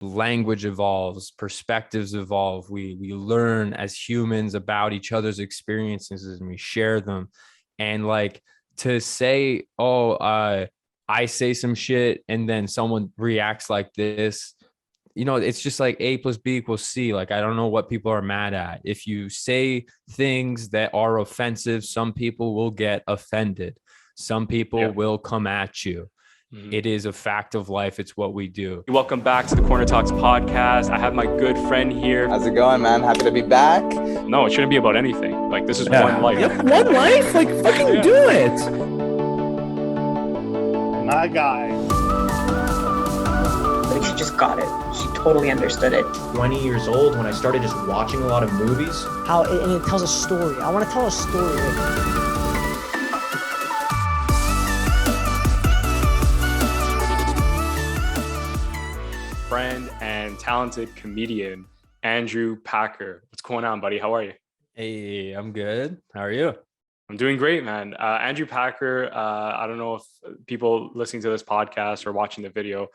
language evolves, perspectives evolve. We learn as humans about each other's experiences and we share them. And like to say, oh, I say some shit and then someone reacts like this, it's just like A plus B equals C. Like, I don't know what people are mad at. If you say things that are offensive, some people will get offended. Some people will come at you. It is a fact of life. It's what we do. Welcome back to the Corner Talks podcast. I have my good friend here. How's it going, man? Happy to be back. No, it shouldn't be about anything. Like, this is one life. Yep, one life? Like, fucking do it. My guy. Like, she just got it. She totally understood it. 20 years old when I started just watching a lot of movies. And it tells a story. I want to tell a story. Friend and talented comedian, Andrew Packer. What's going on, buddy? How are you? Hey, I'm good. How are you? I'm doing great, man. Andrew Packer, I don't know if people listening to this podcast or watching the video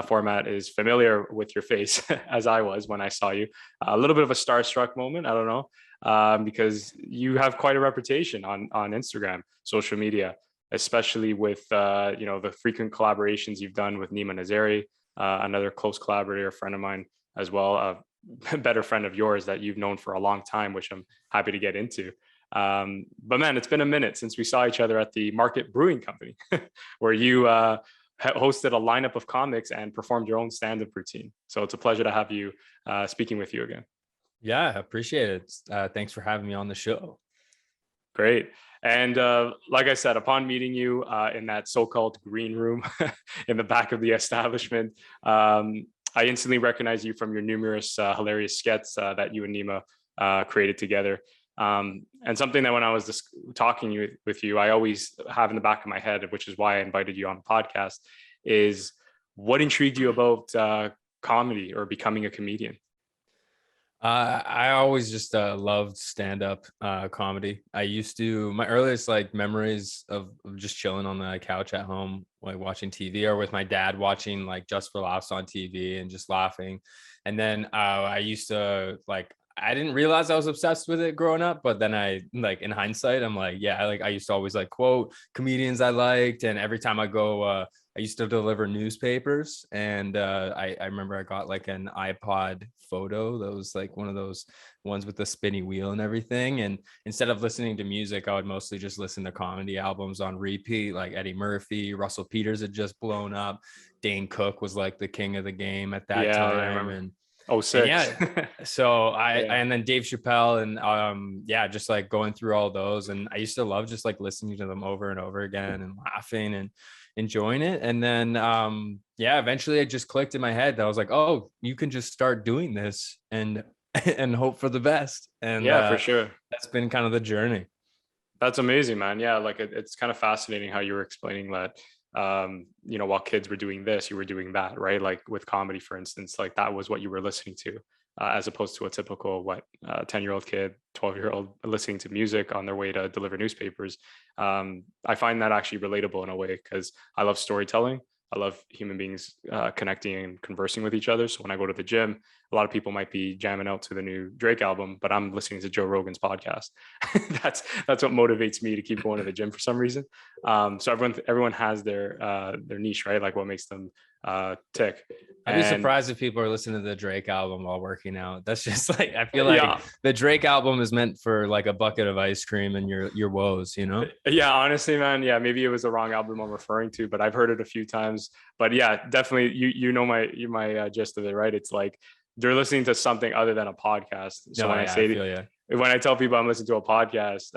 format is familiar with your face as I was when I saw you. A little bit of a starstruck moment, I don't know, because you have quite a reputation on Instagram, social media, especially with, the frequent collaborations you've done with Neema Nazeri, another close collaborator, friend of mine as well, a better friend of yours that you've known for a long time, which I'm happy to get into. But man, it's been a minute since we saw each other at the Market Brewing Company, where you hosted a lineup of comics and performed your own stand-up routine. So it's a pleasure to have you speaking with you again. Yeah, I appreciate it. Thanks for having me on the show. Great. And like I said, upon meeting you in that so-called green room in the back of the establishment, I instantly recognized you from your numerous hilarious skits that you and Neema created together. And something that when I was just talking with you, I always have in the back of my head, which is why I invited you on the podcast, is what intrigued you about comedy or becoming a comedian? I always just loved stand-up comedy. I used to, my earliest like memories of just chilling on the couch at home, like watching TV, or with my dad watching like Just for Laughs on TV and just laughing. And then I used to like, I didn't realize I was obsessed with it growing up, but then I like in hindsight, I'm like, yeah, like I used to always like quote comedians I liked. And every time I go, I used to deliver newspapers, and I remember I got like an iPod Photo that was like one of those ones with the spinny wheel and everything. And instead of listening to music, I would mostly just listen to comedy albums on repeat, like Eddie Murphy, Russell Peters had just blown up. Dane Cook was like the king of the game at that time. And Oh, six. Yeah. So and then Dave Chappelle and just like going through all those. And I used to love just like listening to them over and over again and laughing and enjoying it. And then eventually it just clicked in my head that I was like, oh, you can just start doing this and hope for the best. And for sure. That's been kind of the journey. That's amazing, man. Yeah, like it's kind of fascinating how you were explaining that while kids were doing this, you were doing that, right? Like with comedy, for instance, like that was what you were listening to, as opposed to a typical 10-year-old kid, 12-year-old listening to music on their way to deliver newspapers. I find that actually relatable in a way because I love storytelling. I love human beings connecting and conversing with each other. So when I go to the gym, a lot of people might be jamming out to the new Drake album, but I'm listening to Joe Rogan's podcast. That's what motivates me to keep going to the gym for some reason. So everyone has their niche, right? Like what makes them tick. I'd be surprised if people are listening to the Drake album while working out. That's just like, I feel like the Drake album is meant for like a bucket of ice cream and your woes, you know? Yeah, honestly, man. Yeah, maybe it was the wrong album I'm referring to, but I've heard it a few times. But yeah, definitely, you know my gist of it, right? It's like they're listening to something other than a podcast. So when I tell people I'm listening to a podcast,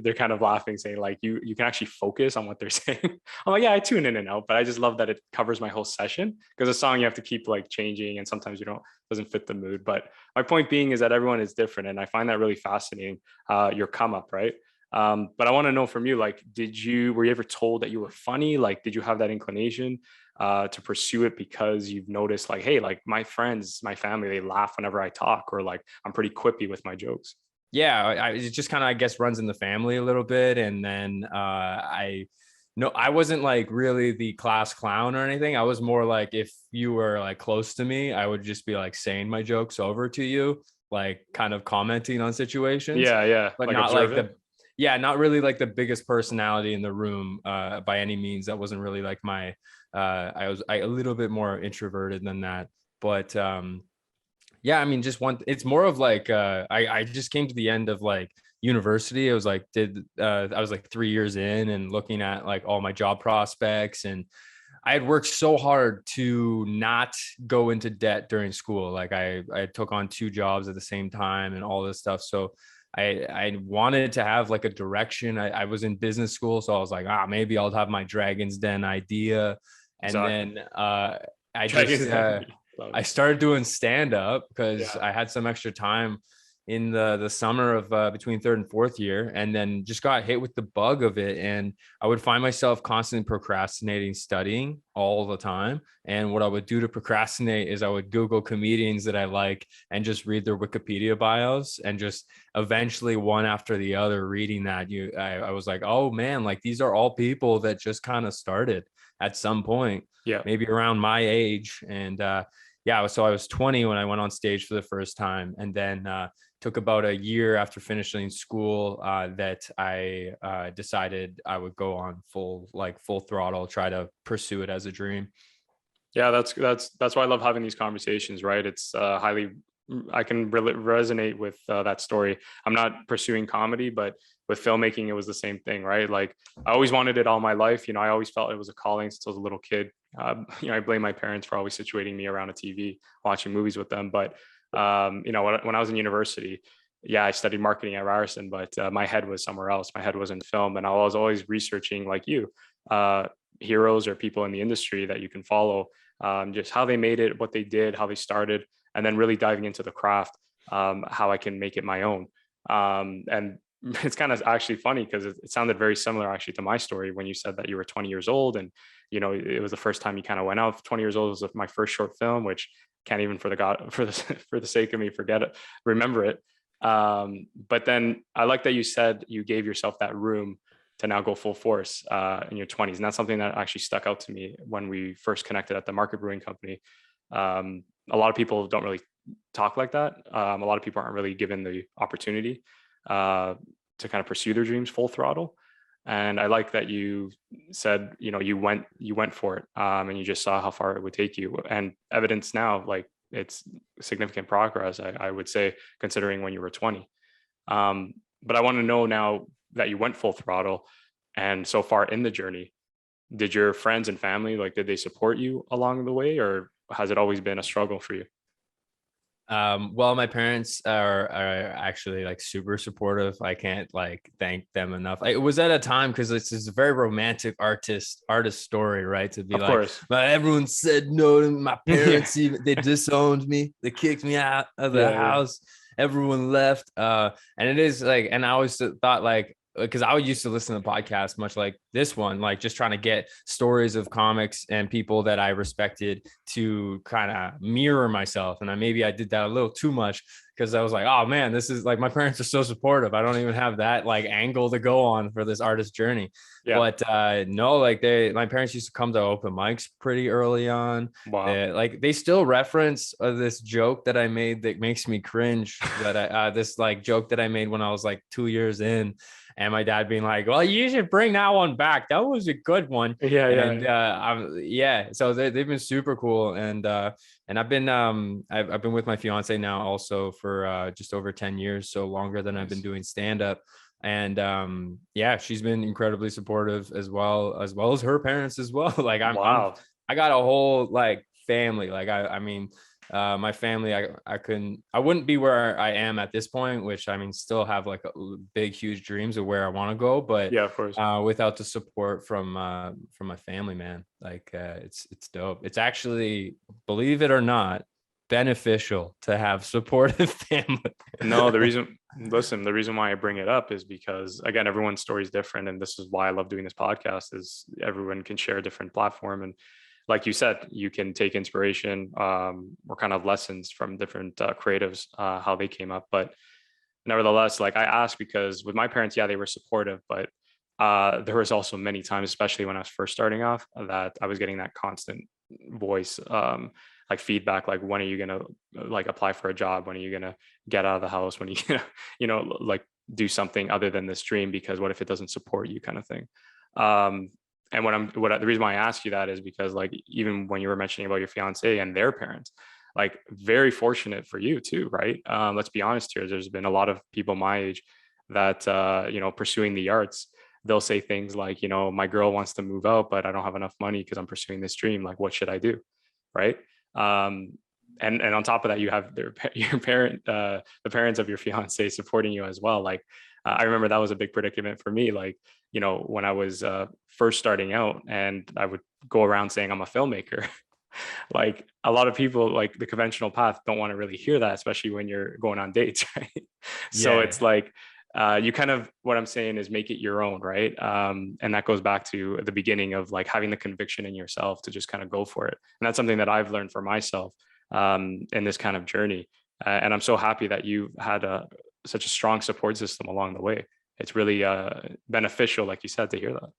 they're kind of laughing, saying like, you can actually focus on what they're saying. I'm like, yeah, I tune in and out, but I just love that it covers my whole session because a song you have to keep like changing and sometimes doesn't fit the mood. But my point being is that everyone is different. And I find that really fascinating, your come up, right? But I want to know from you, like, were you ever told that you were funny? Like, did you have that inclination to pursue it because you've noticed like, hey, like my friends, my family, they laugh whenever I talk, or like I'm pretty quippy with my jokes? Yeah, it just kind of, I guess, runs in the family a little bit. And then I no, I wasn't like really the class clown or anything. I was more like, if you were like close to me, I would just be like saying my jokes over to you, like kind of commenting on situations, Yeah. but Like not observe like it. yeah, not really like the biggest personality in the room by any means. That wasn't really like my, I a little bit more introverted than that. But yeah, I mean, it's more of like, I just came to the end of like university. I was like, I was like 3 years in and looking at like all my job prospects, and I had worked so hard to not go into debt during school. Like I took on 2 jobs at the same time and all this stuff. So I wanted to have like a direction. I was in business school, so I was like, maybe I'll have my Dragon's Den idea. And Exactly. then I Dragons just Den. Love I it. started doing stand up because Yeah. I had some extra time in the summer of between third and fourth year, and then just got hit with the bug of it. And I would find myself constantly procrastinating studying all the time. And what I would do to procrastinate is I would Google comedians that I like and just read their Wikipedia bios, and just eventually one after the other reading that, I was like, oh man, like these are all people that just kind of started at some point, Yeah. maybe around my age. And yeah, so I was 20 when I went on stage for the first time, and then took about a year after finishing school that I decided I would go on full throttle, try to pursue it as a dream. Yeah, that's why I love having these conversations, right? It's highly, I can resonate with that story. I'm not pursuing comedy, but with filmmaking, it was the same thing, right? Like I always wanted it all my life. You know, I always felt it was a calling since I was a little kid. You know, I blame my parents for always situating me around a TV, watching movies with them. But you know, when I was in university, yeah, I studied marketing at Ryerson, but my head was somewhere else. My head was in film, and I was always researching, like you, heroes or people in the industry that you can follow, just how they made it, what they did, how they started, and then really diving into the craft, how I can make it my own. And it's kind of actually funny because it sounded very similar actually to my story when you said that you were 20 years old and you know it was the first time you kind of went out. 20 years old was my first short film, which can't even for the god for the for the sake of me forget it, remember it. But then I like that you said you gave yourself that room to now go full force in your 20s. And that's something that actually stuck out to me when we first connected at the Market Brewing Company. A lot of people don't really talk like that. A lot of people aren't really given the opportunity to kind of pursue their dreams full throttle. And I like that you said, you know, you went for it, and you just saw how far it would take you. And evidence now, like it's significant progress, I would say, considering when you were 20. But I want to know now that you went full throttle and so far in the journey, did your friends and family, like, did they support you along the way, or has it always been a struggle for you? Well, my parents are actually like super supportive. I can't like thank them enough. It was at a time because it's a very romantic artist story, right? To be Of like, course. but everyone said no to my parents. Even they disowned me. They kicked me out of the Yeah. house. Everyone left. And it is like, and I always thought like, because I used to listen to podcasts much like this one, like just trying to get stories of comics and people that I respected to kind of mirror myself. And maybe I did that a little too much because I was like, oh man, this is like, my parents are so supportive. I don't even have that like angle to go on for this artist journey. Yeah. But no, like my parents used to come to open mics pretty early on. Wow. Like they still reference this joke that I made that makes me cringe, that this like joke that I made when I was like 2 years in. And my dad being like, well, you should bring that one back. That was a good one. Yeah. And yeah, so they've been super cool. And I've been I've been with my fiance now also for just over 10 years, so longer than I've been doing stand-up. And yeah, she's been incredibly supportive as well as her parents as well. Like Wow. I got a whole like family. Like I mean, my family, I wouldn't be where I am at this point, which I mean, still have like big, huge dreams of where I want to go, but Yeah, of course. without the support from my family, man, like it's dope. It's actually, believe it or not, beneficial to have supportive family. No, the reason why I bring it up is because, again, everyone's story is different. And this is why I love doing this podcast, is everyone can share a different platform. And like you said, you can take inspiration or kind of lessons from different creatives, how they came up. But nevertheless, like I asked because with my parents, yeah, they were supportive, but there was also many times, especially when I was first starting off, that I was getting that constant voice, like feedback, like when are you gonna like apply for a job? When are you gonna get out of the house? When are you gonna, like do something other than this dream? Because what if it doesn't support you, kind of thing. And the reason why I ask you that is because like even when you were mentioning about your fiance and their parents, like very fortunate for you too, right? Let's be honest here. There's been a lot of people my age that pursuing the arts, they'll say things like, my girl wants to move out, but I don't have enough money because I'm pursuing this dream. Like, what should I do? Right. And on top of that, you have the parents of your fiance supporting you as well. Like, I remember that was a big predicament for me. Like, when I was first starting out and I would go around saying I'm a filmmaker, like a lot of people, like the conventional path, don't want to really hear that, especially when you're going on dates, right? So it's like, you kind of, what I'm saying is make it your own, right? And that goes back to the beginning of like having the conviction in yourself to just kind of go for it. And that's something that I've learned for myself in this kind of journey. And I'm so happy that you've had such a strong support system along the way. It's really beneficial, like you said, to hear that.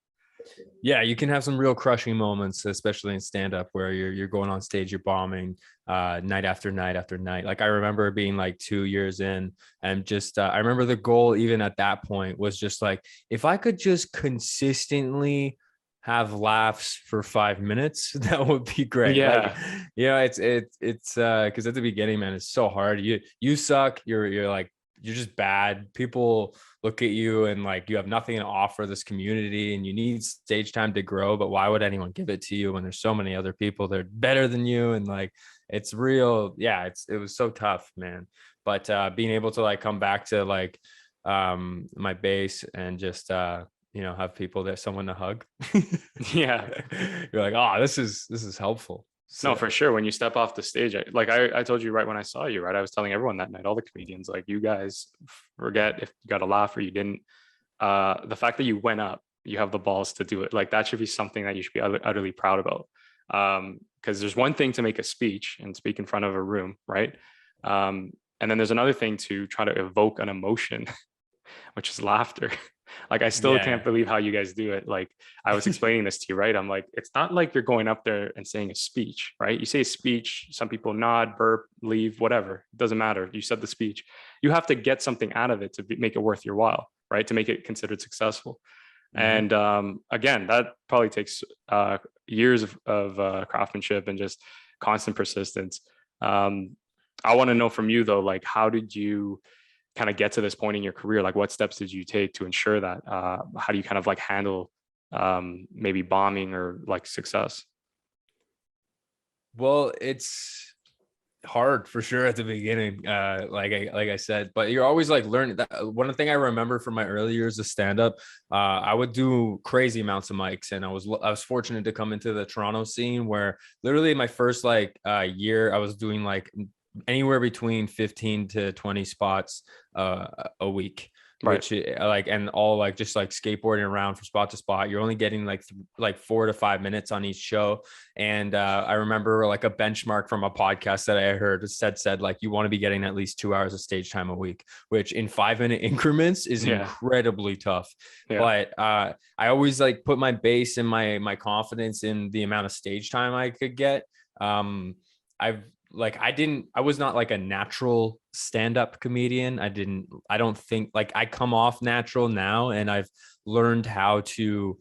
Yeah, you can have some real crushing moments, especially in stand-up, where you're going on stage, you're bombing night after night after night. Like I remember being like 2 years in, and just I remember the goal even at that point was just like, if I could just consistently have laughs for 5 minutes, that would be great. Yeah. Like, it's because at the beginning, man, it's so hard. You suck. You're like, you're just bad. People look at you and like you have nothing to offer this community and you need stage time to grow. But why would anyone give it to you when there's so many other people that are better than you? And like, it's real. Yeah, it was so tough, man. But being able to like come back to like my base and just have people that someone to hug. Yeah. You're like, oh, this is helpful. No, for sure. When you step off the stage, I told you right when I saw you, right? I was telling everyone that night, all the comedians, like, you guys forget if you got a laugh or you didn't. The fact that you went up, you have the balls to do it. Like that should be something that you should be utterly proud about. Because there's one thing to make a speech and speak in front of a room, right? And then there's another thing to try to evoke an emotion, which is laughter. Like, I still can't believe how you guys do it. Like, I was explaining this to you, right? I'm like, it's not like you're going up there and saying a speech, right? You say a speech, some people nod, burp, leave, whatever. It doesn't matter. You said the speech. You have to get something out of it to make it worth your while, right? To make it considered successful. Mm-hmm. And again, that probably takes years of craftsmanship and just constant persistence. I want to know from you though, like, how did you kind of get to this point in your career? Like, what steps did you take to ensure that? How do you kind of like handle maybe bombing or like success? Well, it's hard for sure at the beginning, like I said, but you're always like learning. That one thing I remember from my early years of stand-up, I would do crazy amounts of mics, and I was fortunate to come into the Toronto scene where literally my first like year I was doing like anywhere between 15 to 20 spots a week, right. Which like, and all like just like skateboarding around from spot to spot. You're only getting like 4 to 5 minutes on each show. And I remember like a benchmark from a podcast that I heard said like, you want to be getting at least 2 hours of stage time a week, which in 5-minute increments is incredibly tough. But I always like put my base and my confidence in the amount of stage time I could get. I was not like a natural stand-up comedian. I don't think like I come off natural now, and I've learned how to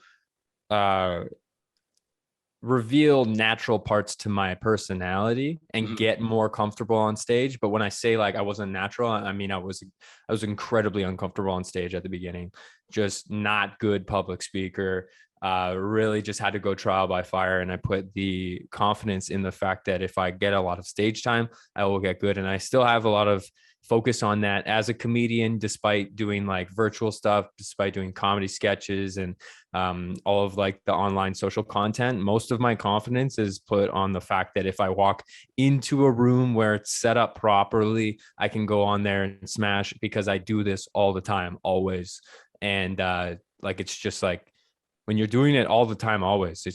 reveal natural parts to my personality and get more comfortable on stage. But when I say like I wasn't natural, I mean I was incredibly uncomfortable on stage at the beginning, just not good public speaker. Really just had to go trial by fire. And I put the confidence in the fact that if I get a lot of stage time, I will get good. And I still have a lot of focus on that as a comedian, despite doing like virtual stuff, despite doing comedy sketches and all of like the online social content. Most of my confidence is put on the fact that if I walk into a room where it's set up properly, I can go on there and smash, because I do this all the time, always. And like, it's just like, when you're doing it all the time, always,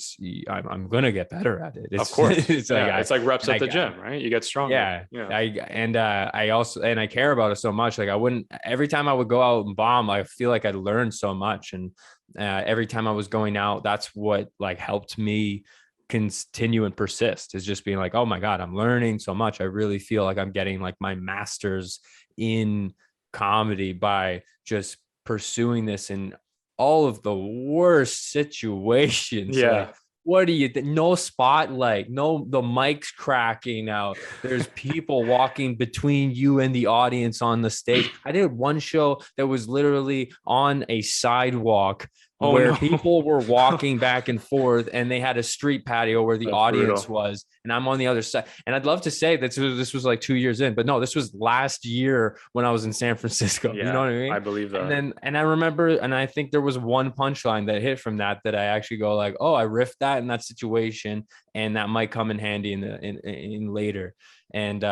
I'm gonna get better at it. Of course. It's it's like reps at the I, gym, right? You get stronger. I also, and I care about it so much. Like I wouldn't, every time I would go out and bomb, I feel like I learned so much. And every time I was going out, that's what like helped me continue and persist, is just being like, oh my God, I'm learning so much. I really feel like I'm getting like my master's in comedy by just pursuing this in all of the worst situations. Yeah. Like, what do you think? No spotlight, no, the mic's cracking out. There's people walking between you and the audience on the stage. I did one show that was literally on a sidewalk where people were walking back and forth, and they had a street patio where the audience was, and I'm on the other side. And I'd love to say that this was like 2 years in, but no, this was last year when I was in San Francisco. Yeah, you know what I mean? I believe that. And I remember, and I think there was one punchline that hit from that I actually go like, oh, I riffed that in that situation, and that might come in handy in later. And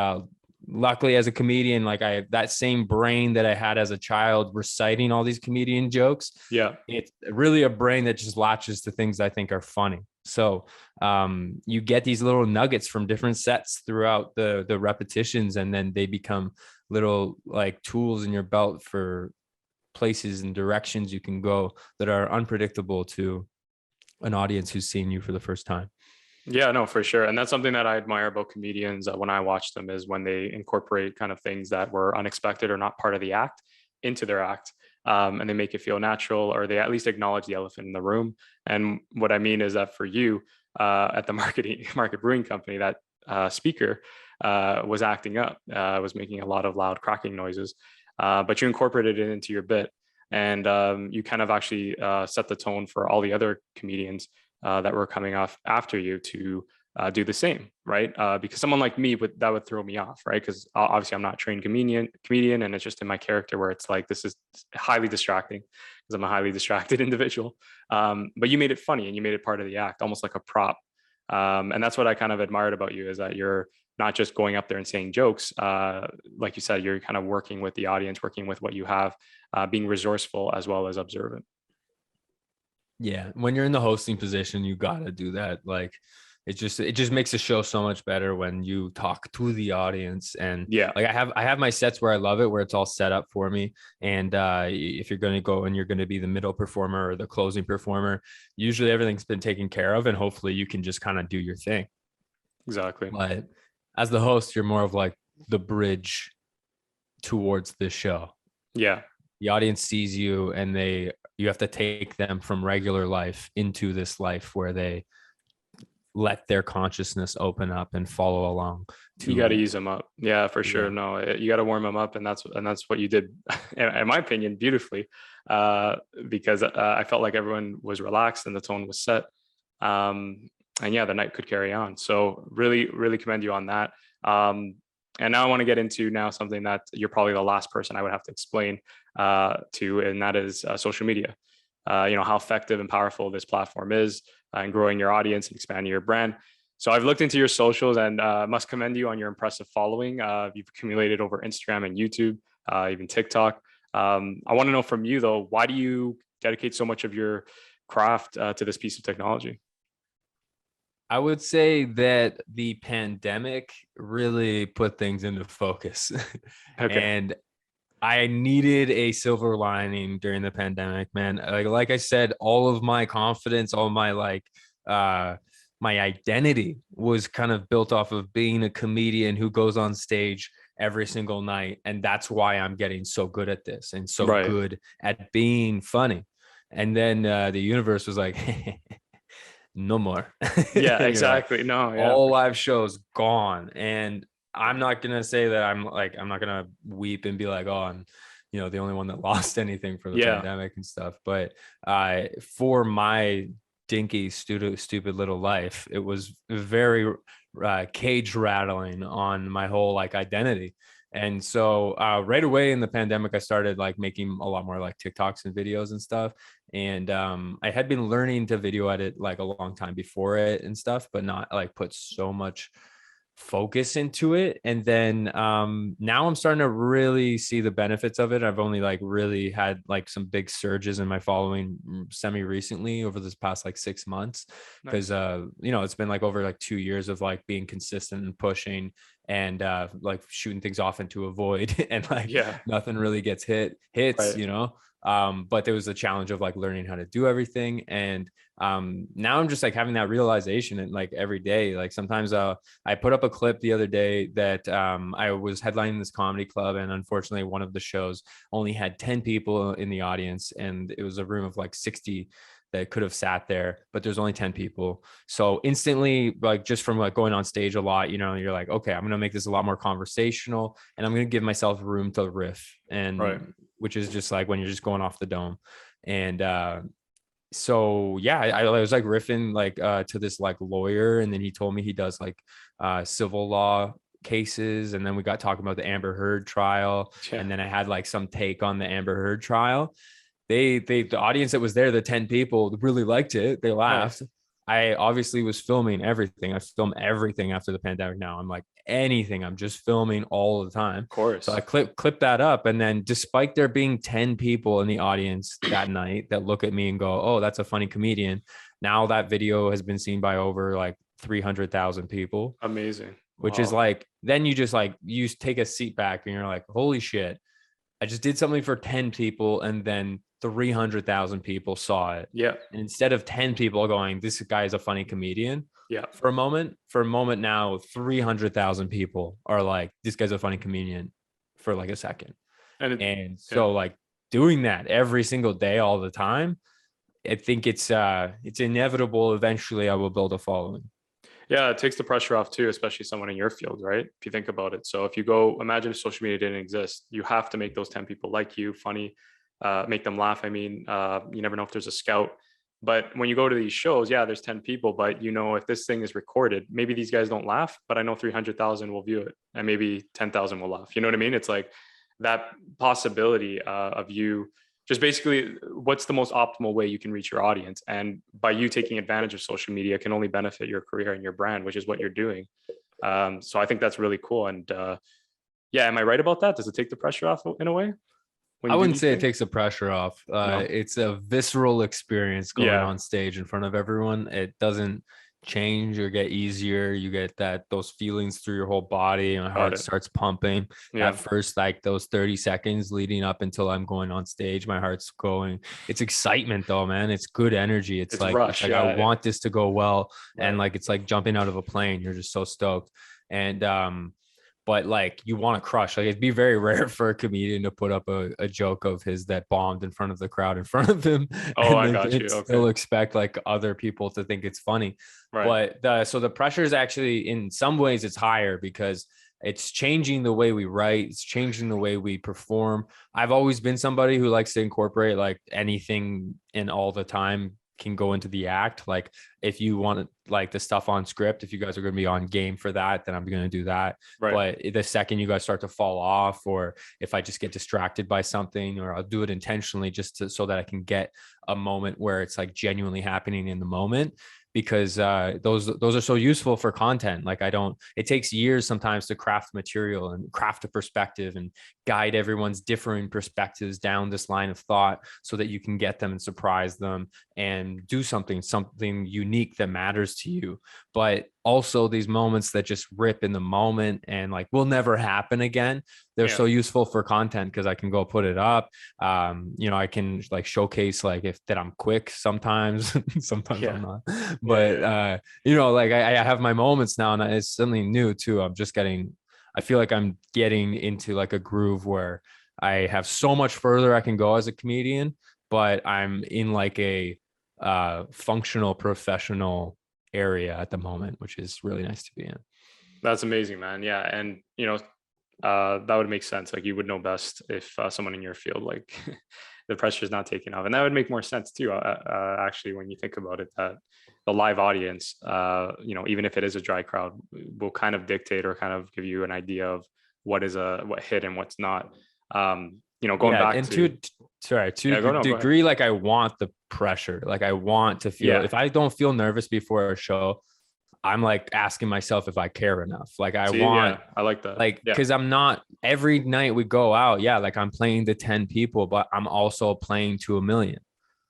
luckily, as a comedian, like that same brain that I had as a child reciting all these comedian jokes, it's really a brain that just latches to things I think are funny. So you get these little nuggets from different sets throughout the repetitions, and then they become little like tools in your belt for places and directions you can go that are unpredictable to an audience who's seeing you for the first time. Yeah, no, for sure. And that's something that I admire about comedians when I watch them, is when they incorporate kind of things that were unexpected or not part of the act into their act. And they make it feel natural, or they at least acknowledge the elephant in the room. And what I mean is that for you at the Market Brewing Company, that speaker was acting up, was making a lot of loud cracking noises, but you incorporated it into your bit. And you kind of actually set the tone for all the other comedians that were coming off after you to do the same, right? Because someone like me that would throw me off, right? Because obviously I'm not a trained comedian, and it's just in my character where it's like, this is highly distracting because I'm a highly distracted individual. But you made it funny, and you made it part of the act, almost like a prop. And that's what I kind of admired about you, is that you're not just going up there and saying jokes. Like you said, you're kind of working with the audience, working with what you have, being resourceful as well as observant. Yeah, when you're in the hosting position, you gotta do that. Like, it just makes the show so much better when you talk to the audience. And like I have my sets where I love it, where it's all set up for me. And if you're going to go and you're going to be the middle performer or the closing performer, usually everything's been taken care of, and hopefully you can just kind of do your thing. Exactly. But as the host, you're more of like the bridge towards the show. Yeah. The audience sees you, and you have to take them from regular life into this life where they let their consciousness open up and follow along. You got to use them up. Yeah, for sure. No, you got to warm them up. And that's what you did, in my opinion, beautifully, because I felt like everyone was relaxed and the tone was set. And yeah, the night could carry on. So really, really commend you on that. And now I want to get into something that you're probably the last person I would have to explain to, and that is social media. How effective and powerful this platform is in growing your audience and expanding your brand. So I've looked into your socials, and must commend you on your impressive following. You've accumulated over Instagram and YouTube, even TikTok. I want to know from you though, why do you dedicate so much of your craft to this piece of technology? I would say that the pandemic really put things into focus. And I needed a silver lining during the pandemic, man. Like I said, all of my confidence, all my my identity was kind of built off of being a comedian who goes on stage every single night. And that's why I'm getting so good at this and so good at being funny. And then the universe was like, no more. Yeah, exactly. No, yeah. All live shows gone. And I'm not going to say that I'm not going to weep and be like, oh, I'm, the only one that lost anything for the pandemic and stuff. But for my dinky, stupid little life, it was very cage rattling on my whole identity. And so right away in the pandemic, I started making a lot more TikToks and videos and stuff. And I had been learning to video edit a long time before it and stuff, but not put so much focus into it. And then now I'm starting to really see the benefits of it. I've only like really had like some big surges in my following semi recently over this past like 6 months, because it's been like over like 2 years of like being consistent and pushing and like shooting things off into a void and like nothing really gets hits, but there was a challenge of like learning how to do everything. And now I'm just like having that realization, and like every day, like sometimes I put up a clip the other day that I was headlining this comedy club, and unfortunately one of the shows only had 10 people in the audience, and it was a room of like 60 that could have sat there, but there's only 10 people. So instantly, like just from like going on stage a lot, you're like, okay, I'm going to make this a lot more conversational, and I'm going to give myself room to riff, and which is just like when you're just going off the dome. And so yeah, I was like riffing like to this like lawyer, and then he told me he does like civil law cases, and then we got talking about the Amber Heard trial, and then I had like some take on the Amber Heard trial. The audience that was there, the 10 people, really liked it. They laughed. I obviously was filming everything. I film everything after the pandemic now. I'm like, anything, I'm just filming all the time. Of course. So I clip that up. And then despite there being 10 people in the audience that night that look at me and go, oh, that's a funny comedian, now that video has been seen by over like 300,000 people. Amazing. Which is like, then you just like, you take a seat back and you're like, holy shit, I just did something for 10 people, and then 300,000 people saw it. Yeah. And instead of 10 people going, this guy is a funny comedian. Yeah. For a moment now, 300,000 people are like, this guy's a funny comedian for like a second. And so like doing that every single day, all the time, I think it's inevitable. Eventually I will build a following. Yeah, it takes the pressure off too, especially someone in your field, right? If you think about it. So if you go, imagine if social media didn't exist, you have to make those 10 people like you, funny, make them laugh. I mean, you never know if there's a scout. But when you go to these shows, there's 10 people, but if this thing is recorded, maybe these guys don't laugh, but I know 300,000 will view it, and maybe 10,000 will laugh. You know what I mean? It's like that possibility of you just basically, what's the most optimal way you can reach your audience? And by you taking advantage of social media can only benefit your career and your brand, which is what you're doing. So I think that's really cool. And am I right about that? Does it take the pressure off in a way? I wouldn't say it takes the pressure off. No. It's a visceral experience going on stage in front of everyone. It doesn't change or get easier. You get those feelings through your whole body, and my heart starts pumping. At first, like those 30 seconds leading up until I'm going on stage, my heart's going. It's excitement though, man. It's good energy. It's like, rush, I want this to go well. And like, it's like jumping out of a plane. You're just so stoked. And but like you want to crush. Like it'd be very rare for a comedian to put up a joke of his that bombed in front of the crowd in front of him. Oh, I got you. Okay. Still expect like other people to think it's funny. Right. But so the pressure is actually, in some ways it's higher, because it's changing the way we write. It's changing the way we perform. I've always been somebody who likes to incorporate like anything in all the time can go into the act. Like if you want like the stuff on script, if you guys are going to be on game for that, then I'm going to do that. But the second you guys start to fall off, or if I just get distracted by something, or I'll do it intentionally just so that I can get a moment where it's like genuinely happening in the moment, because those are so useful for content. Like it takes years sometimes to craft material and craft a perspective and guide everyone's differing perspectives down this line of thought so that you can get them and surprise them and do something unique that matters to you. But also these moments that just rip in the moment and like will never happen again, they're so useful for content, because I can go put it up. I can like showcase like that I'm quick sometimes. Sometimes I'm not, but like I have my moments now, and it's something new too. I feel like I'm getting into like a groove where I have so much further I can go as a comedian, but I'm in like a functional professional area at the moment, which is really nice to be in. That's amazing, man. Yeah. And that would make sense. Like you would know best if someone in your field, like the pressure is not taking off. And that would make more sense too, actually, when you think about it, that the live audience, even if it is a dry crowd, will kind of dictate or kind of give you an idea of what hit and what's not. Going back and to the degree, like I want the pressure, like I want to feel, if I don't feel nervous before a show, I'm like asking myself if I care enough. Like I See, want, yeah, I like that. like, Yeah. because I'm not every night we go out. Yeah, like I'm playing to 10 people, but I'm also playing to 1 million.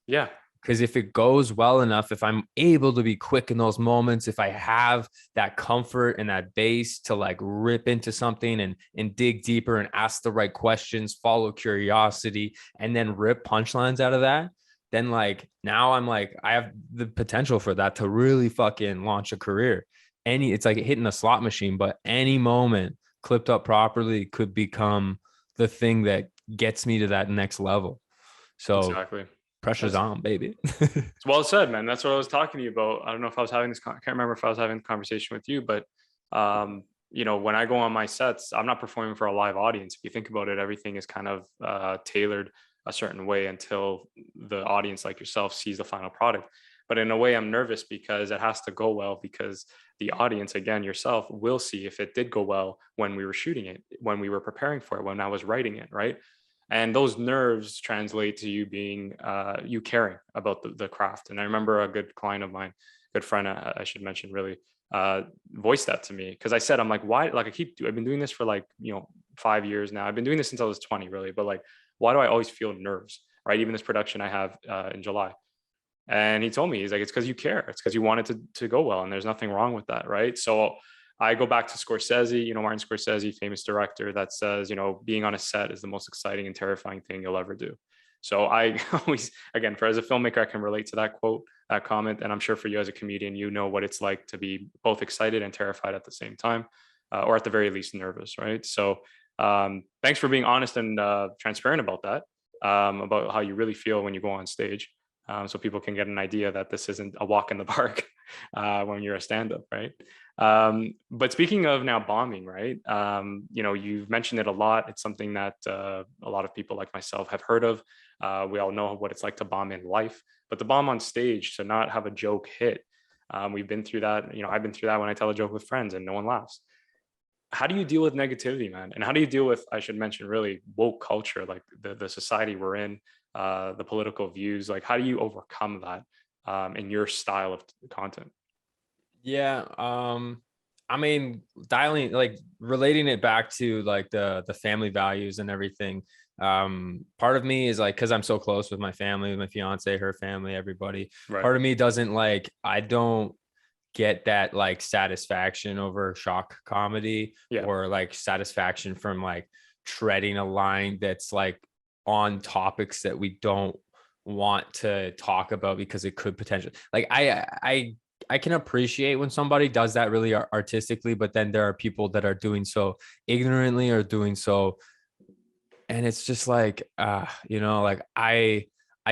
Yeah. Because if it goes well enough, if I'm able to be quick in those moments, if I have that comfort and that base to like rip into something and dig deeper and ask the right questions, follow curiosity, and then rip punchlines out of that, then like now I'm like, I have the potential for that to really fucking launch a career. It's like hitting a slot machine, but any moment clipped up properly could become the thing that gets me to that next level. So Exactly. pressure's on, baby. It's well said, man. That's what I was talking to you about. I don't know if I was having this, I can't remember if I was having the conversation with you, but when I go on my sets, I'm not performing for a live audience. If you think about it, everything is kind of tailored a certain way until the audience like yourself sees the final product. But in a way, I'm nervous because it has to go well, because the audience, again, yourself, will see if it did go well when we were shooting it, when we were preparing for it, when I was writing it, right? And those nerves translate to you being you caring about the craft. And I remember a good client of mine, good friend, I should mention, really voiced that to me, because I said, I'm like, why? Like I've been doing this for like 5 years now. I've been doing this since I was 20, really. But like, why do I always feel nerves, right? Even this production I have in July. And he told me, he's like, it's because you care. It's because you want it to go well, and there's nothing wrong with that, right? So I go back to Scorsese, Martin Scorsese, famous director, that says, being on a set is the most exciting and terrifying thing you'll ever do. So I always, again, as a filmmaker, I can relate to that quote, that comment. And I'm sure for you as a comedian, you know what it's like to be both excited and terrified at the same time, or at the very least nervous, right? So thanks for being honest and transparent about that, about how you really feel when you go on stage. So people can get an idea that this isn't a walk in the park when you're a stand-up, right? But speaking of now bombing, right? You've mentioned it a lot. It's something that a lot of people like myself have heard of. We all know what it's like to bomb in life, but the bomb on stage, to not have a joke hit. We've been through that. I've been through that when I tell a joke with friends and no one laughs. How do you deal with negativity, man? And how do you deal with, I should mention, really woke culture, like the society we're in, the political views? Like, how do you overcome that in your style of content? Yeah. I mean, relating it back to like the family values and everything. Part of me is like, cause I'm so close with my family, with my fiance, her family, everybody. Right. Part of me doesn't like, I don't get that like satisfaction over shock comedy, or like satisfaction from like treading a line that's like on topics that we don't want to talk about because it could potentially, like, I can appreciate when somebody does that really artistically, but then there are people that are doing so ignorantly or doing so, and it's just like like I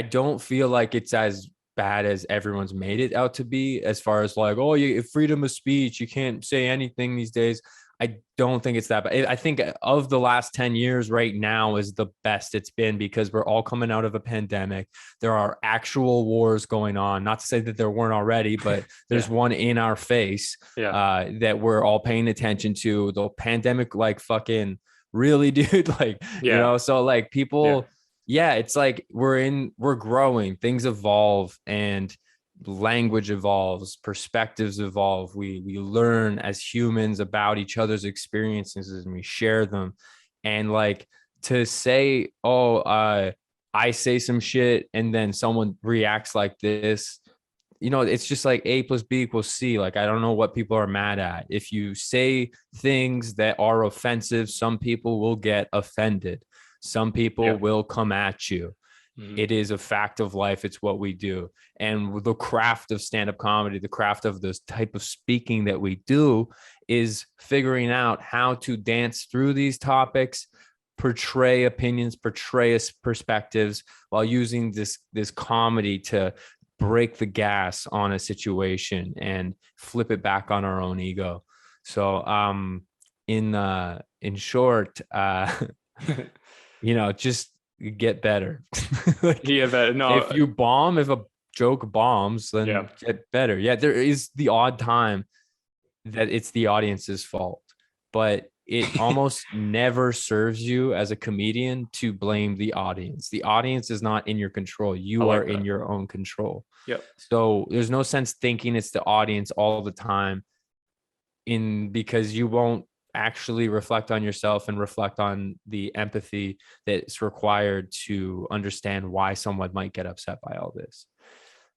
don't feel like it's as bad as everyone's made it out to be, as far as like, oh, you freedom of speech, you can't say anything these days. I don't think it's that bad. I think of the last 10 years right now is the best it's been, because we're all coming out of a pandemic. There are actual wars going on. Not to say that there weren't already, but there's one in our face that we're all paying attention to. The pandemic, like, fucking really, dude. Like, so like people, it's like we're growing, things evolve, and language evolves, perspectives evolve. We learn as humans about each other's experiences, and we share them. And like, to say, I say some shit and then someone reacts like this, it's just like A plus B equals C. Like, I don't know what people are mad at. If you say things that are offensive, some people will get offended. Some people will come at you. It is a fact of life. It's what we do. And the craft of stand-up comedy, the craft of this type of speaking that we do, is figuring out how to dance through these topics, portray opinions, portray perspectives, while using this comedy to break the gas on a situation and flip it back on our own ego. So in short, just get better. Like, if you bomb, if a joke bombs, then get better. There is the odd time that it's the audience's fault, but it almost never serves you as a comedian to blame the audience. The audience is not in your control. You are in your own control. Yep. So there's no sense thinking it's the audience all the time, because you won't actually reflect on yourself and reflect on the empathy that's required to understand why someone might get upset by all this.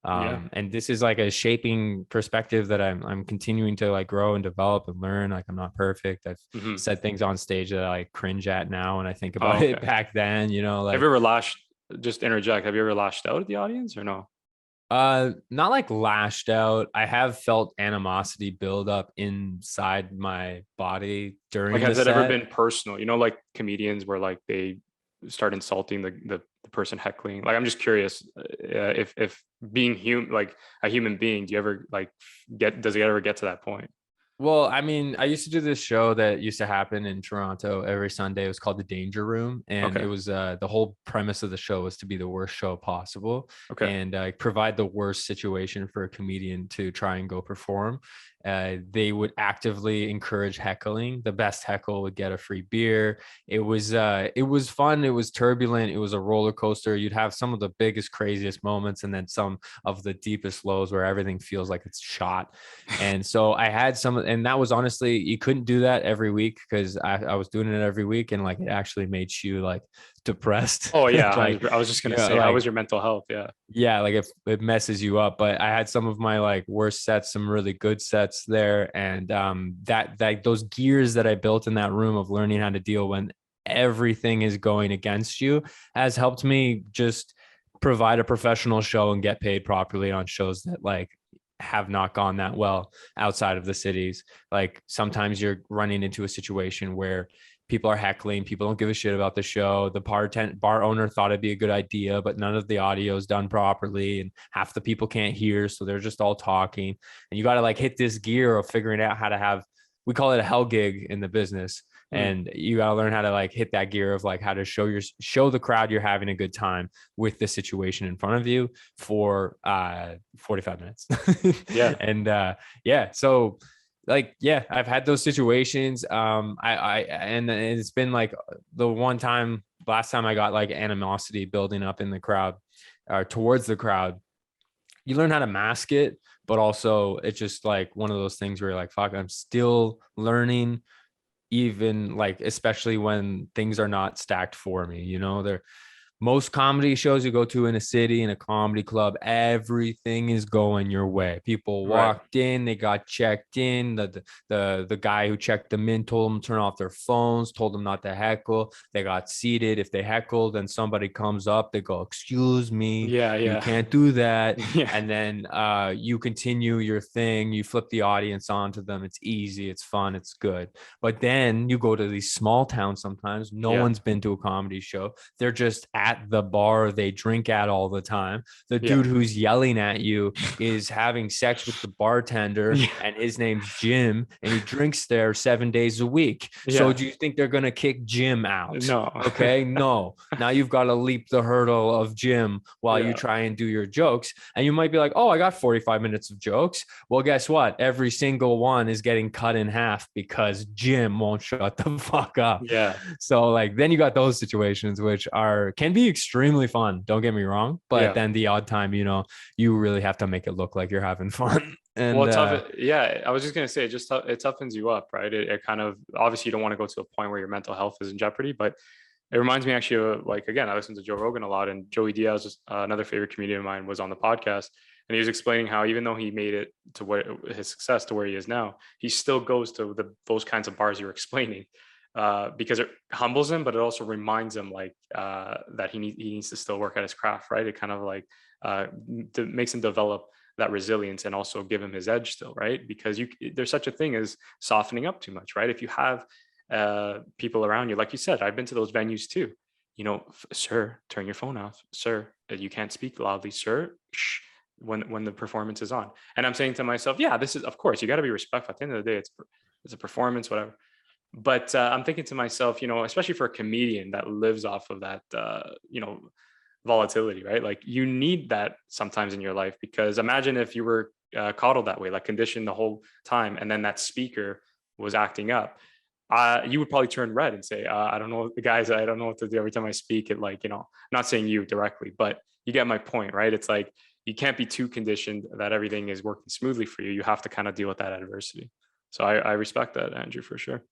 And this is like a shaping perspective that I'm continuing to like grow and develop and learn. Like, I'm not perfect. I've said things on stage that I cringe at now when I think about it back then, like, have you ever just interject, have you ever lashed out at the audience or no? Not like lashed out. I have felt animosity build up inside my body during Like, has the it ever set. been personal? Like comedians where like they start insulting the person heckling. Like, I'm just curious, if being human, like a human being, do you ever like does it ever get to that point? Well, I mean, I used to do this show that used to happen in Toronto every Sunday. It was called The Danger Room. And it was the whole premise of the show was to be the worst show possible and provide the worst situation for a comedian to try and go perform. They would actively encourage heckling. The best heckle would get a free beer. It was fun. It was turbulent. It was a roller coaster. You'd have some of the biggest, craziest moments, and then some of the deepest lows where everything feels like it's shot. And so I had and that was honestly, you couldn't do that every week because I was doing it every week, and like it actually made you like depressed. Oh yeah, like, I was just gonna say, like, how was your mental health? Yeah, like if it messes you up. But I had some of my like worst sets, some really good sets there, and that those gears that I built in that room of learning how to deal when everything is going against you has helped me just provide a professional show and get paid properly on shows that like have not gone that well outside of the cities. Like, sometimes you're running into a situation where people are heckling, people don't give a shit about the show. The bar owner thought it'd be a good idea, but none of the audio is done properly, and half the people can't hear, so they're just all talking. And you got to like hit this gear of figuring out how to have, we call it a hell gig in the business. And you got to learn how to like hit that gear of like how to show the crowd you're having a good time with the situation in front of you for 45 minutes. So like, I've had those situations. And it's been like the last time I got like animosity building up in the crowd towards the crowd. You learn how to mask it, but also it's just like one of those things where you're like, fuck, I'm still learning, even like, especially when things are not stacked for me, most comedy shows you go to in a city, in a comedy club, everything is going your way. People walked in, they got checked in. The guy who checked them in told them to turn off their phones, told them not to heckle. They got seated. If they heckled and somebody comes up, they go, "Excuse me, you can't do that." And then you continue your thing. You flip the audience onto them. It's easy, it's fun, it's good. But then you go to these small towns sometimes. No one's been to a comedy show. They're just at the bar they drink at all the time. The dude who's yelling at you is having sex with the bartender, and his name's Jim, and he drinks there 7 days a week. So do you think they're going to kick Jim out? No. Okay. No. Now you've got to leap the hurdle of Jim while you try and do your jokes. And you might be like, oh, I got 45 minutes of jokes. Well, guess what? Every single one is getting cut in half because Jim won't shut the fuck up. So like, then you got those situations, which can be extremely fun. Don't get me wrong. But then the odd time, you really have to make it look like you're having fun. And well, I was just going to say, it toughens you up, right? It kind of, obviously you don't want to go to a point where your mental health is in jeopardy, but it reminds me actually of, like, again, I listen to Joe Rogan a lot, and Joey Diaz, another favorite comedian of mine, was on the podcast, and he was explaining how even though he made it to his success to where he is now, he still goes to those kinds of bars you're explaining. Because it humbles him, but it also reminds him like that he needs to still work at his craft, right? It kind of like makes him develop that resilience and also give him his edge still, right? Because there's such a thing as softening up too much, right? If you have people around you, like you said, I've been to those venues too. Sir, turn your phone off. Sir, you can't speak loudly. Sir, shh. When the performance is on, and I'm saying to myself, this is, of course, you got to be respectful. At the end of the day, it's a performance, whatever. But I'm thinking to myself, especially for a comedian that lives off of that, volatility, right? Like, you need that sometimes in your life, because imagine if you were coddled that way, like conditioned the whole time, and then that speaker was acting up. you would probably turn red and say, I don't know, the guys, I don't know what to do every time I speak. It like, not saying you directly, but you get my point, right? It's like, you can't be too conditioned that everything is working smoothly for you. You have to kind of deal with that adversity. So I respect that, Andrew, for sure.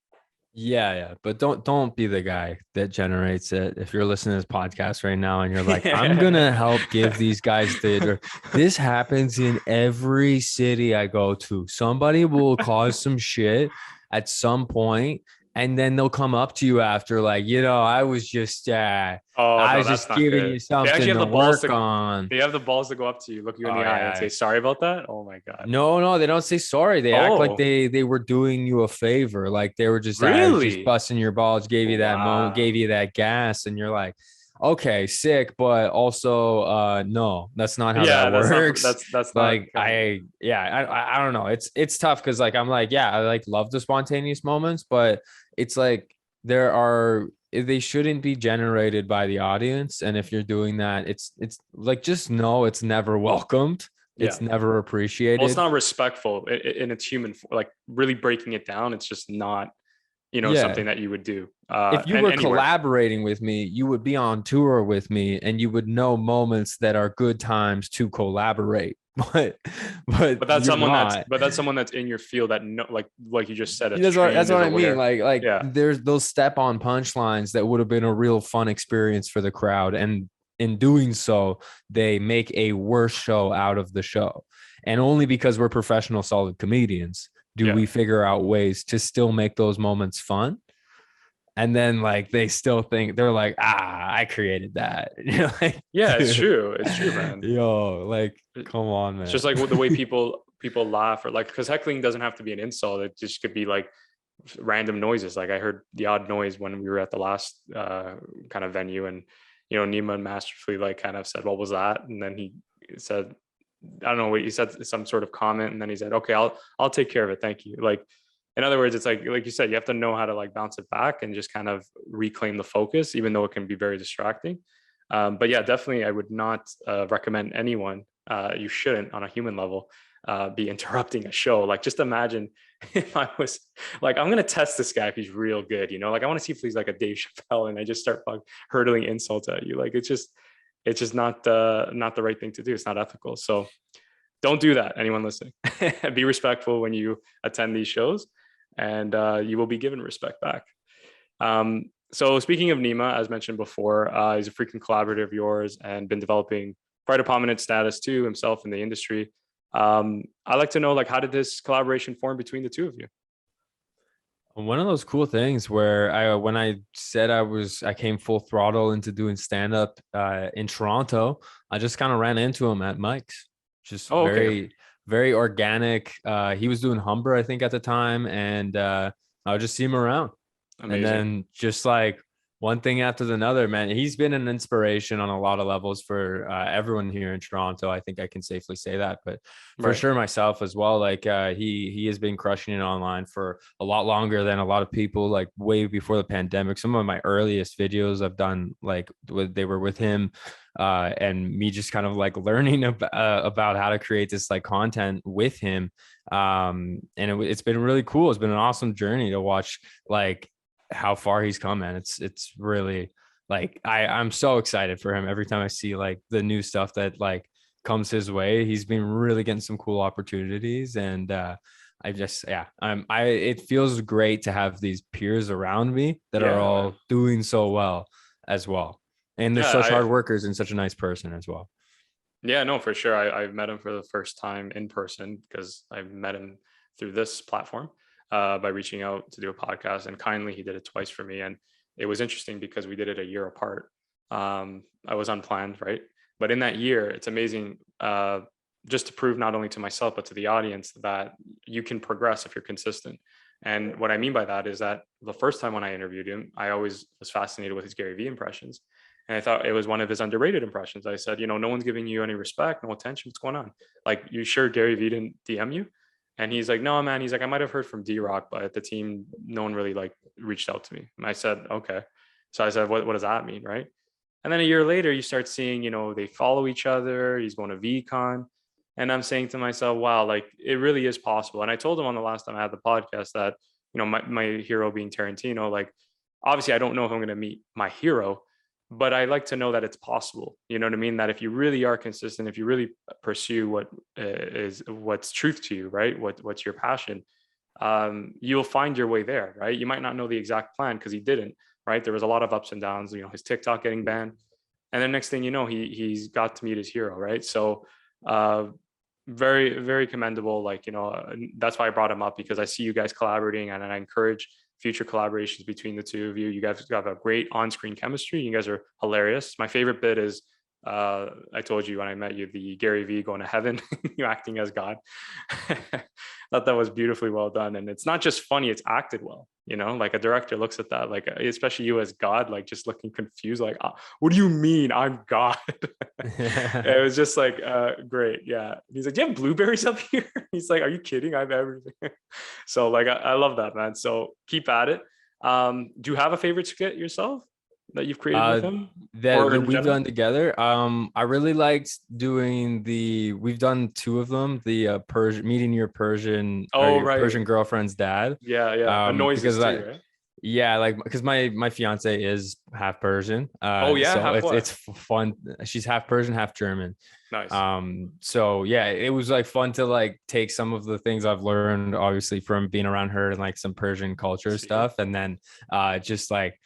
Yeah, but don't be the guy that generates it. If you're listening to this podcast right now and you're like, I'm gonna help give these guys this happens in every city I go to. Somebody will cause some shit at some point, and then they'll come up to you after, like, I was just Oh I no, was that's just not giving good. you They actually something have to the balls work on. they have the balls to go up to you, look you in Oh the eye, and yeah. say sorry about that. Oh my god. No, they don't say sorry. They act like Oh, they were doing you a favor. Like they were just, I was just really? busting your balls, gave you that moment, Wow. gave you that gas, and you're like, okay, sick, but also no, that's not how Yeah, that that's not works. that's not Like I don't know. It's tough because like I'm like, yeah, I like love the spontaneous moments, but it's like they shouldn't be generated by the audience. And if you're doing that, it's like, just know it's never welcomed. yeah. It's never Well, it's appreciated. not respectful in its human, like really breaking it down. It's just not, Yeah. something that you would do. If you And were anywhere. collaborating with me, you would be on tour with me and you would know moments that are good times to collaborate. But But you're not. that's someone that's in your field that like you just said, it's That's trained, what is I mean. aware. Like Yeah. there's those step on punchlines that would have been a real fun experience for the crowd. And in doing so, they make a worse show out of the show. And only because we're professional, solid comedians do Yeah. we figure out ways to still make those moments fun. And then like they still think, they're like, I created that. You're like, Yeah, it's dude, true. It's true, man. yo, like, come on, man. It's just like the way people laugh, or like, because heckling doesn't have to be an insult. It just could be like random noises. Like I heard the odd noise when we were at the last kind of venue, and Neema masterfully like kind of said, "What was that?" And then he said, "I don't know what he said, some sort of comment," and then he said, "Okay, I'll take care of it, thank you." Like, in other words, it's like you said, you have to know how to like bounce it back and just kind of reclaim the focus, even though it can be very distracting. But yeah, definitely, I would not recommend anyone. You shouldn't, on a human level, be interrupting a show. Like, just imagine if I was like, I'm gonna test this guy if he's real good. Like I want to see if he's like a Dave Chappelle, and I just start hurtling insults at you. Like, it's just not the right thing to do. It's not ethical. So don't do that. Anyone listening, be respectful when you attend these shows, and you will be given respect back. So speaking of Neema, as mentioned before, he's a frequent collaborator of yours and been developing quite a prominent status too himself in the industry. I'd like to know, like, how did this collaboration form between the two of you? One of those cool things where when I said I came full throttle into doing stand up in Toronto, I just kind of ran into him at Mike's. Just very, very organic. He was doing Humber, I think, at the time, and I would just see him around. Amazing. And then just like one thing after another, man, he's been an inspiration on a lot of levels for everyone here in Toronto. I think I can safely say that, but for sure myself as well. Like he has been crushing it online for a lot longer than a lot of people, like way before the pandemic. Some of my earliest videos I've done, like they were with him and me just kind of like learning about how to create this like content with him. And it's been really cool. It's been an awesome journey to watch, like, how far he's come, man. It's really like I'm so excited for him every time I see like the new stuff that like comes his way. He's been really getting some cool opportunities, and it feels great to have these peers around me that are all doing so well as well, and they're such hard workers and such a nice person as well. Yeah, no, for sure. I've met him for the first time in person, because I've met him through this platform. By reaching out to do a podcast, and kindly he did it twice for me, and it was interesting because we did it a year apart. I was unplanned, right? But in that year, it's amazing, just to prove not only to myself but to the audience that you can progress if you're consistent. And what I mean by that is that the first time when I interviewed him, I always was fascinated with his Gary Vee impressions, and I thought it was one of his underrated impressions. I said, no one's giving you any respect, no attention. What's going on? Like, you sure Gary Vee didn't DM you? And he's like, no, man. He's like, I might have heard from D-Rock, but at the team, no one really like reached out to me. And I said, okay. So I said, what does that mean? Right. And then a year later, you start seeing, they follow each other. He's going to VCon. And I'm saying to myself, wow, like, it really is possible. And I told him on the last time I had the podcast that my hero being Tarantino, like, obviously I don't know if I'm going to meet my hero, but I like to know that it's possible. You know what I mean? That if you really are consistent, if you really pursue what's truth to you, right? What's your passion, you'll find your way there, right? You might not know the exact plan because he didn't, right? There was a lot of ups and downs, his TikTok getting banned. And then next thing you know, he's got to meet his hero, right? So very, very commendable. Like, that's why I brought him up, because I see you guys collaborating, and I encourage future collaborations between the two of you. You guys have a great on-screen chemistry. You guys are hilarious. My favorite bit is, I told you when I met you, the Gary Vee going to heaven, you acting as God. Thought that was beautifully well done. And it's not just funny, it's acted well. Like a director looks at that, like, especially you as God, like just looking confused, like, what do you mean I'm God? It was just like, great. Yeah. He's like, do you have blueberries up here? He's like, are you kidding? I have everything. So like, I love that, man. So keep at it. Do you have a favorite skit yourself that you've created with him that we've done together? I really liked doing we've done two of them, the Persian, meeting your Persian, Persian girlfriend's dad. Noises too, right? Yeah, like, because my fiance is half Persian. So it's fun. She's half Persian, half German. Nice. So yeah, it was like fun to like take some of the things I've learned, obviously, from being around her and like some Persian culture stuff, and then just like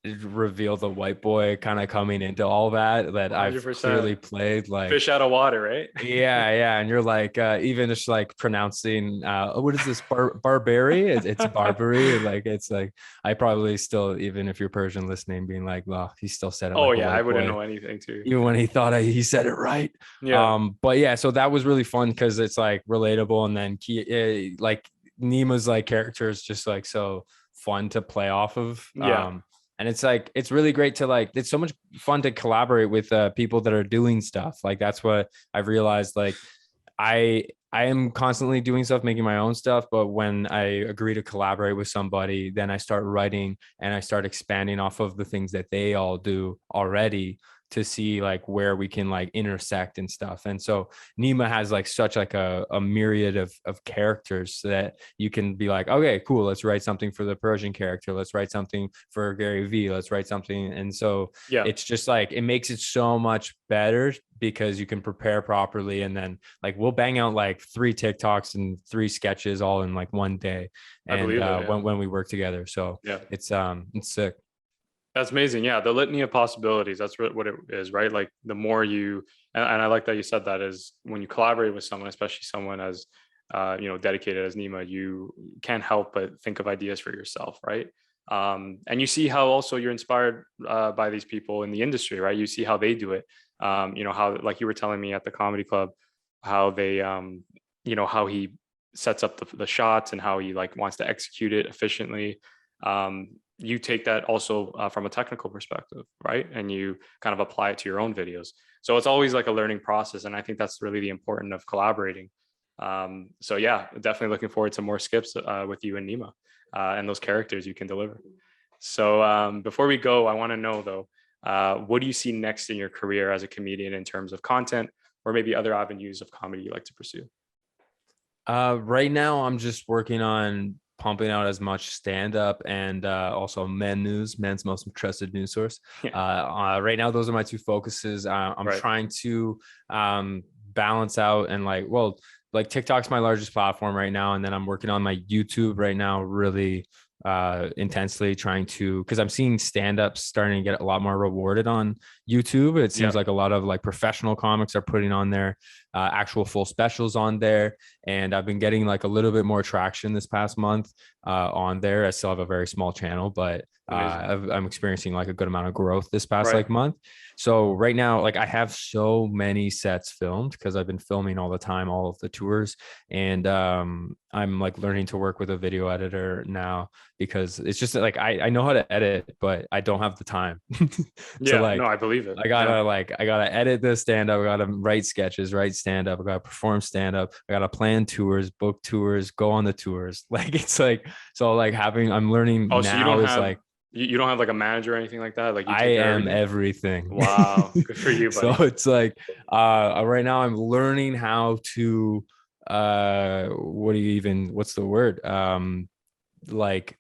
reveal the white boy kind of coming into all that 100%. I've clearly played, like fish out of water, right? yeah, and you're like even just like pronouncing what is this, Barbary? It's Barbary. Like, it's like, I probably still, even if you're Persian listening, being like, well, he still said it. Oh, like, yeah, I wouldn't know anything too, even when he thought he said it right. But yeah, so that was really fun because it's like relatable, and then like Neema's like character is just like so fun to play off of. And it's like, it's really great to like, it's so much fun to collaborate with people that are doing stuff. Like, that's what I've realized. Like, I am constantly doing stuff, making my own stuff. But when I agree to collaborate with somebody, then I start writing and I start expanding off of the things that they all do already, to see like where we can like intersect and stuff. And so Neema has like such like a myriad of characters that you can be like, okay, cool, let's write something for the Persian character, let's write something for Gary Vee, let's write something. And so it's just like, it makes it so much better because you can prepare properly. And then like, we'll bang out like 3 TikToks and 3 sketches all in like one day. And when we work together. So it's sick. That's amazing. Yeah. The litany of possibilities. That's what it is, right? Like, the more you, and I like that you said that, is when you collaborate with someone, especially someone as, dedicated as Neema, you can't help but think of ideas for yourself. Right. And you see how also you're inspired by these people in the industry, right? You see how they do it. How, like you were telling me at the comedy club, how they, how he sets up the shots and how he like wants to execute it efficiently. You take that also from a technical perspective, right? And you kind of apply it to your own videos. So it's always like a learning process. And I think that's really the important of collaborating. So yeah, definitely looking forward to more skips with you and Neema and those characters you can deliver. So before we go, I want to know though, what do you see next in your career as a comedian in terms of content, or maybe other avenues of comedy you like to pursue? Right now, I'm just working on pumping out as much stand-up and also men's most trusted news source. Right now, those are my 2 focuses. I'm trying to balance out and like TikTok's my largest platform right now, and then I'm working on my YouTube right now really intensely, trying to, because I'm seeing stand-ups starting to get a lot more rewarded on YouTube. It seems like a lot of like professional comics are putting on their actual full specials on there, and I've been getting like a little bit more traction this past month on there. I still have a very small channel, but I'm experiencing like a good amount of growth this past like month. So right now, like, I have so many sets filmed because I've been filming all the time, all of the tours. And I'm like learning to work with a video editor now, because it's just like, I know how to edit, but I don't have the time. No, I believe it. I gotta edit this stand up. I gotta write sketches, write stand up. I gotta perform stand up. I gotta plan tours, book tours, go on the tours. Like, it's like, so like I'm learning now. So you don't have like a manager or anything like that? Like, I am everything. Wow. Good for you, buddy. So it's like, right now I'm learning how to, what's the word? like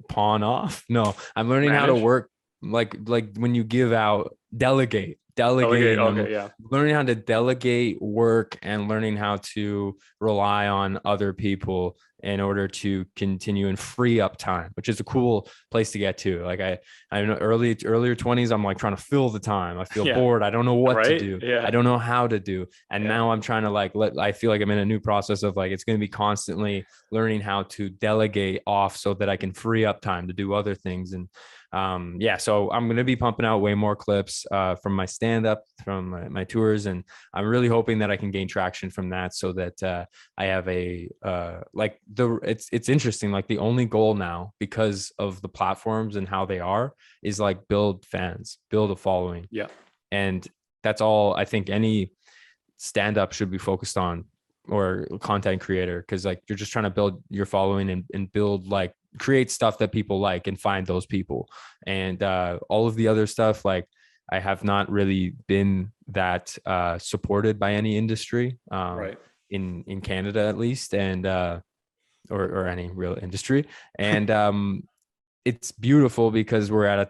pawn off. No, I'm learning how to Manage? work like when you give out, Delegate. delegating. I'm Okay. Yeah. learning how to delegate work and learning how to rely on other people in order to continue and free up time, which is a cool place to get to. Like I know earlier 20s, I'm like trying to fill the time. I feel Yeah. bored. I don't know what to Right. do. Yeah. I don't know how to do. And Yeah. now I'm trying to I feel like I'm in a new process of like, it's going to be constantly learning how to delegate off so that I can free up time to do other things. And so I'm going to be pumping out way more clips from my stand-up, from my tours, and I'm really hoping that I can gain traction from that, so that I have it's interesting, like the only goal now, because of the platforms and how they are, is like build fans, build a following. Yeah. And that's all I think any stand-up should be focused on, or content creator, because like you're just trying to build your following and build, like, create stuff that people like and find those people. And all of the other stuff, like, I have not really been that supported by any industry, Right. in Canada at least, and or any real industry. And it's beautiful because we're at a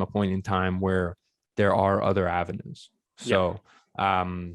point in time where there are other avenues. So I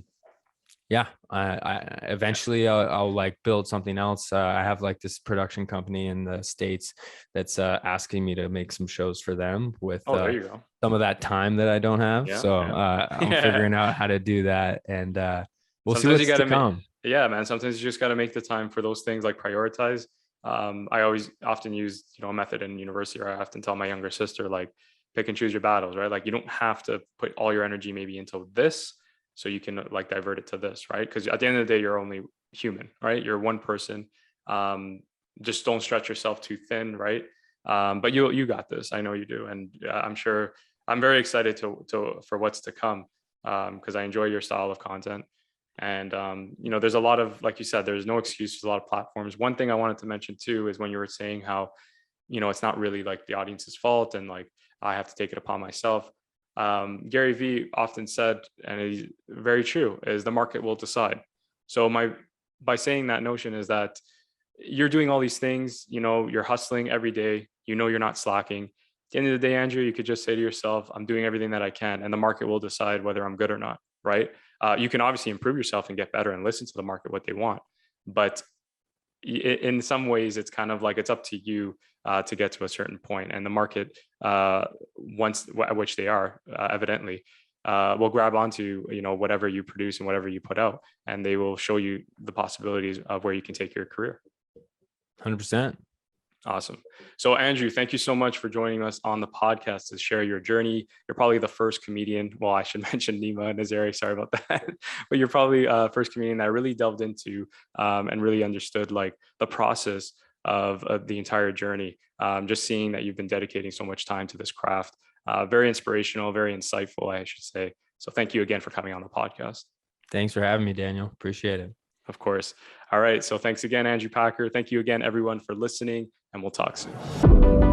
eventually I'll like build something else. I have like this production company in the States that's asking me to make some shows for them with There you go. some of that time that I don't have. Yeah, So yeah. I'm figuring out how to do that, and we'll see Sometimes what's you gotta to come. Yeah, man. Sometimes you just got to make the time for those things, like prioritize. I always often use, a method in university, or I often tell my younger sister, like, pick and choose your battles, right? Like, you don't have to put all your energy maybe into this, so you can like divert it to this, right? Because at the end of the day, you're only human, right? You're one person. Just don't stretch yourself too thin, right? But you got this. I know you do, and I'm sure. I'm very excited for what's to come, because I enjoy your style of content. And there's a lot of, like you said, there's no excuse for a lot of platforms. One thing I wanted to mention too is when you were saying how, it's not really like the audience's fault, and like I have to take it upon myself. Gary Vee often said, and it's very true, is the market will decide. So by saying that notion is that you're doing all these things, you're hustling every day, you're not slacking. At the end of the day, Andrew, you could just say to yourself, I'm doing everything that I can, and the market will decide whether I'm good or not, right? You can obviously improve yourself and get better and listen to the market, what they want. But in some ways, it's kind of like it's up to you to get to a certain point. And the market, once at which they are, evidently, will grab onto, whatever you produce and whatever you put out, and they will show you the possibilities of where you can take your career. 100%. Awesome. So Andrew, thank you so much for joining us on the podcast to share your journey. You're probably the first comedian. Well, I should mention Neema Nazeri. Sorry about that. But you're probably first comedian that really delved into and really understood like the process of the entire journey. Just seeing that you've been dedicating so much time to this craft. Very inspirational, very insightful, I should say. So thank you again for coming on the podcast. Thanks for having me, Daniel. Appreciate it. Of course. All right. So thanks again, Andrew Packer. Thank you again, everyone, for listening, and we'll talk soon.